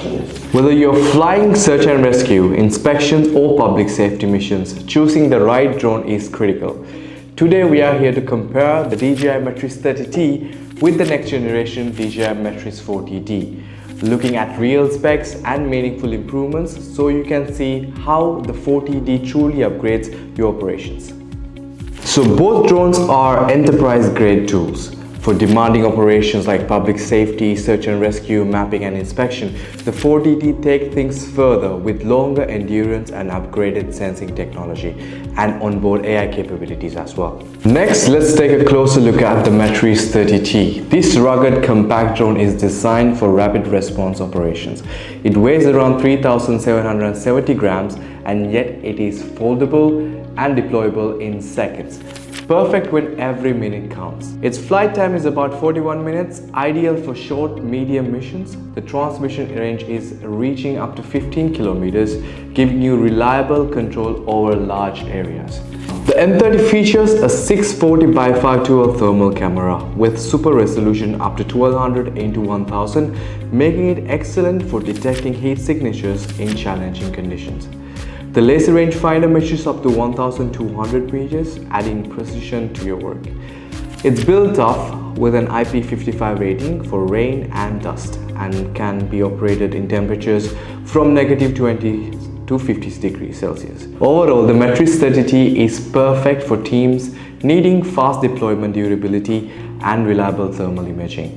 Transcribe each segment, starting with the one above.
Whether you're flying search and rescue, inspections or public safety missions, choosing the right drone is critical. Today we are here to compare the DJI Matrice 4TD with the next generation DJI Matrice 4TD, looking at real specs and meaningful improvements so you can see how the 4TD truly upgrades your operations. So both drones are enterprise-grade tools. For demanding operations like public safety, search and rescue, mapping and inspection, the 4TD takes things further with longer endurance and upgraded sensing technology and onboard AI capabilities as well. Next, let's take a closer look at the Matrice 4TD. This rugged compact drone is designed for rapid response operations. It weighs around 3,770 grams and yet it is foldable and deployable in seconds. Perfect when every minute counts. Its flight time is about 41 minutes, ideal for short, medium missions. The transmission range is reaching up to 15 kilometers, giving you reliable control over large areas. The M30 features a 640 by 512 thermal camera with super resolution up to 1200 x 1000, making it excellent for detecting heat signatures in challenging conditions. The laser rangefinder measures up to 1,200 meters, adding precision to your work. It's built tough with an IP55 rating for rain and dust and can be operated in temperatures from -20 to 50 degrees Celsius. Overall, the Matrice 4TD is perfect for teams needing fast deployment durability and reliable thermal imaging.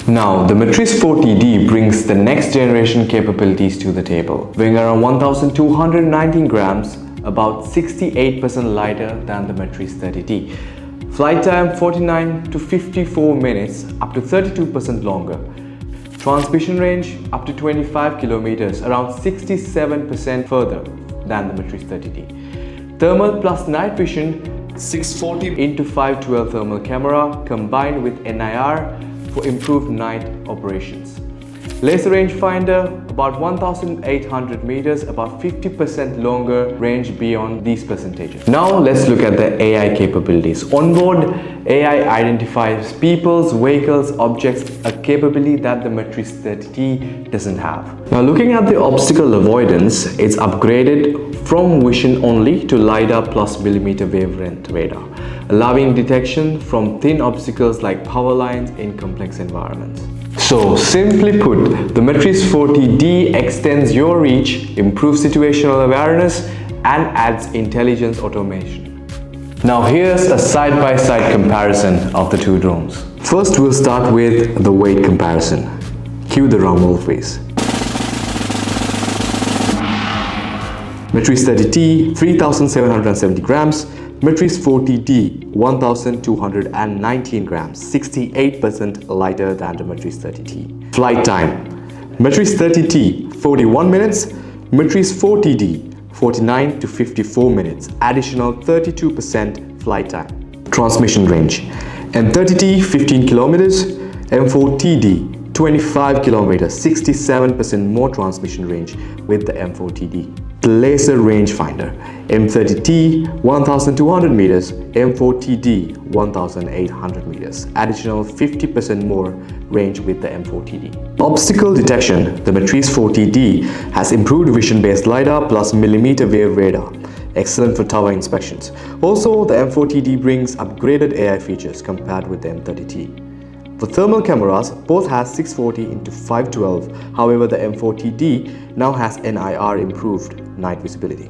Now, the Matrice 4TD brings the next generation capabilities to the table. Weighing around 1,219 grams, about 68% lighter than the Matrice 4TD. Flight time 49 to 54 minutes, up to 32% longer. Transmission range up to 25 kilometers, around 67% further than the Matrice 4TD. Thermal plus night vision, 640 x 512 thermal camera combined with NIR for improved night operations. Laser rangefinder, about 1,800 meters, about 50% longer range beyond these percentages. Now let's look at the AI capabilities. Onboard, AI identifies people's, vehicles, objects, a capability that the Matrice 4TD doesn't have. Now looking at the obstacle avoidance, it's upgraded from vision only to LiDAR plus millimeter wavelength radar, allowing detection from thin obstacles like power lines in complex environments. So simply put, the Matrice 4TD extends your reach, improves situational awareness and adds intelligence automation. Now here's a side-by-side comparison of the two drones. First we'll start with the weight comparison. Cue the drum roll please. Matrice 4TD 3,770 grams, Matrice 4TD 1,219 grams, 68% lighter than the Matrice 4TD. Flight time: Matrice 4TD 41 minutes, Matrice 4TD 49 to 54 minutes, additional 32% flight time. Transmission range: M30T 15 kilometers, M4TD 25 kilometers, 67% more transmission range with the M4TD. The laser rangefinder: M30T 1,200 meters, M4TD 1,800 meters, additional 50% more range with the M4TD. Obstacle detection: the Matrice 4TD has improved vision-based LiDAR plus millimeter wave radar, excellent for tower inspections. Also, the M4TD brings upgraded AI features compared with the M30T. For thermal cameras, both has 640 x 512, however the M4TD now has NIR improved night visibility.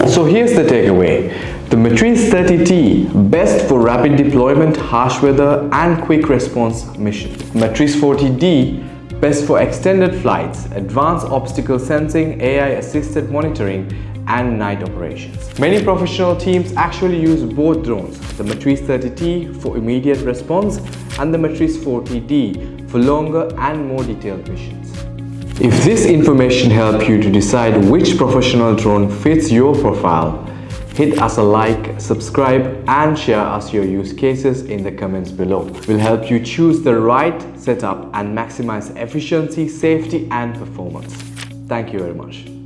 So here's the takeaway. The Matrice 4TD, best for rapid deployment, harsh weather and quick response missions. Matrice 4TD, best for extended flights, advanced obstacle sensing, AI assisted monitoring and night operations. Many professional teams actually use both drones, the Matrice 4TD for immediate response and the Matrice 4TD for longer and more detailed missions. If this information helped you to decide which professional drone fits your profile, hit us a like, subscribe and share us your use cases in the comments below. We'll help you choose the right setup and maximize efficiency, safety and performance. Thank you very much.